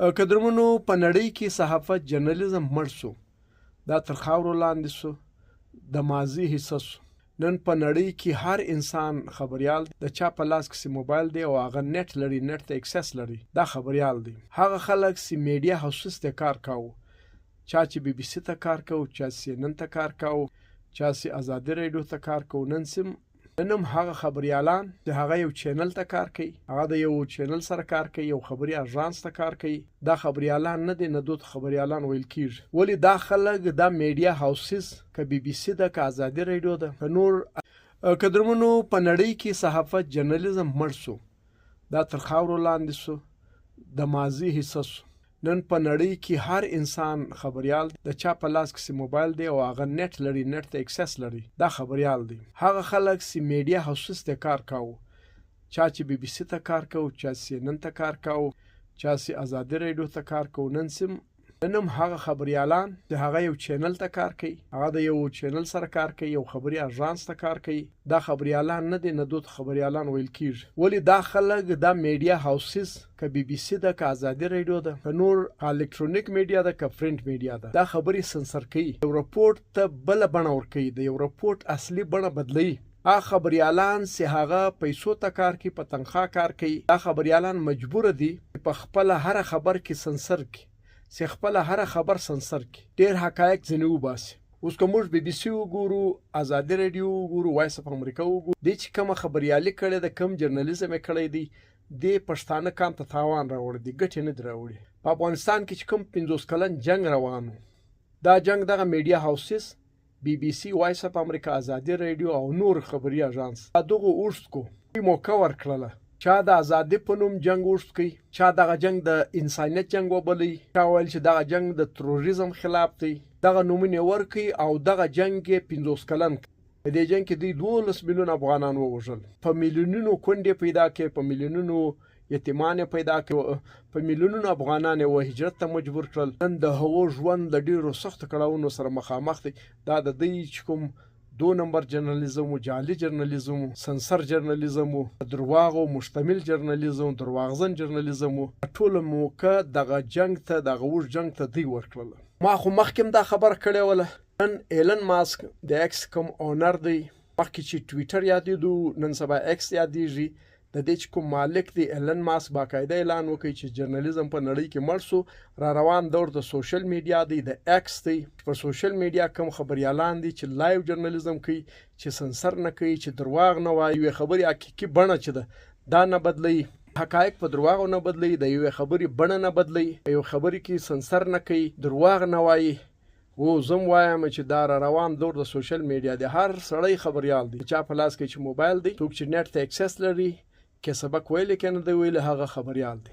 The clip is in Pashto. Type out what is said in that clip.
قدرمنو په نړۍ کې صحافت جرنالیزم مړ سو، دا تر خاورو لاندې سو، د ماضي حصه سو. نن په نړۍ کې هر انسان خبریال دی. د چا په لاس کې موبایل دی او هغه نت لري، نت ته اکسس لري، دا خبریال دی. هغه خلک چې میډیا هاوسز ته کار کاوه، چا چې بی بی سی ته کار کاوه، چا چې نن ته کار کاوه، چا چې ازادي رادیو ته کار کاوه، نن هم هغه خبریالان چې هغه یو چینل ته کار کوي، هغه د یو چینل سره کار کوي، یو خبري اژانس ته کار کوي. دا خبریالان نه دي، نه دوت خبریالان ویل کیږي. ولی دا خلک دا میډیا هاوسز که بی بی سی ده که ازادي رادیو ده که نور قدرمنو په نړۍ کې صحافت جرنالیزم مړ سو، دا تر خاورو لاندې سو، د ماضي حصه سو. نن په نړۍ کې هر انسان خبریال دی. د چا په لاس کې موبایل دی او هغه نت لري، نت ته اکسس لري، دا خبریال دی. هغه خلک چې میډیا هاوسز ته کار کاوه، چا چې بی بی سی ته کار کاوه، چا چې نن ته کار کاوه، چا چې ازادي رادیو ته کار کاوه، نن هم هغه خبریالان چې هغه یو چینل ته کار کوي، هغه د یو چینل سره کار کوي، یو خبري اژانس ته کار کوي. دا خبریالان نه دي، نه دوت خبریالان ویل کیږي. ولی دا خلک دا میډیا هاوسز که بی بی سی ده که ازادي رادیو ده که نور الکترونیک میډیا ده که پرنٹ میډیا ده، دا خبري سنسر کوي. یو رپورټ ته بل بڼه ورکوي، د یو رپورټ اصلي بڼه بدلوي. هغه خبریالان چې هغه پیسو ته کار کوي، په تنخواه کار کوي، دا خبریالان مجبور دي په خپل هر خبر کې سنسر کوي، چې خپل هر خبر سنسر کی، ډیر حقایق ځنې وباسي. اوس که موږ بی بی سی وګورو، ازادي رادیو وګورو، وایس اف امریکا وګورو، دې چې کومه خبریالي کړې ده، کوم جرنالیزم یې کړی دی، دې پښتانه کام ته تاوان راوړی دی، ګټې نه دی راوړي. په افغانستان کې چې کوم 50 کلن جنگ روان و، دا جنگ دغه میډیا هاوسز بی بی سی، وایس اف امریکا، ازادي رادیو او نور خبري اژانس دغه اوږد کو موقع ورکړله. چا د ازادي په نوم جنگ اوږد کړي، چا دغه جنگ د انسانیت جنگ وبلی، چا ویل چې دغه جنگ د تروریزم خلاف دی، دغه نومونه ورکړي او دغه جنگ یې 50 کلن. په دې جنگ کې دوی 12 میلیون افغانان ووژل، په میلیونونو کونډې پیدا کړې، په میلیونونو یتیمان پیدا کړې، په میلیونونو افغانان یې هجرت ته مجبور کړل. نن د هغو ژوند له ډېرو سختو کړاوونو سره مخامخ دی. دا د دوی چې کوم 2 نمبر جرنالیزم و، جعلي جرنالیزم و، سنسر جرنالیزم و، درواغو مشتمل جرنالیزم، درواغزن جرنالیزم و، ټول موقع دغه جنگ ته، دغه اوږد جنگ ته دوی ورکړله. ما خو مخکې دا خبر کړې وله. نن ایلن ماسک د ایکس کوم اونر دی، مخکې چې ټویټر یادېدو، نن سبا ایکس یادېږي. د دې چې کوم مالک دی ایلن ماسک باقاعده اعلان وکړي چې جرنالیزم په نړۍ کې مړ سو. را روان دور د سوشل میډیا دی، د ایکس دی. پر سوشل میډیا کوم خبریالان دي چې لایو جرنالیزم کوي، چې سنسر نه کوي، چې درواغ نه وایي، یوې خبرې حقیقي بڼه چې ده دا نه بدلوي، حقایق په درواغو نه بدلوي، د یوې خبرې بڼه نه بدلوي، یو خبرې کې سنسر نه کوي، درواغ نه وایي. و زم وایم چې دا را روان دور د سوشل میډیا دی. هر سړی خبریال دی، چا په لاس کې چې موبایل دی، څوک چې نت ته اکسس لري، که سبق ویلی که نه دی ویلی، هغه خبریال دی.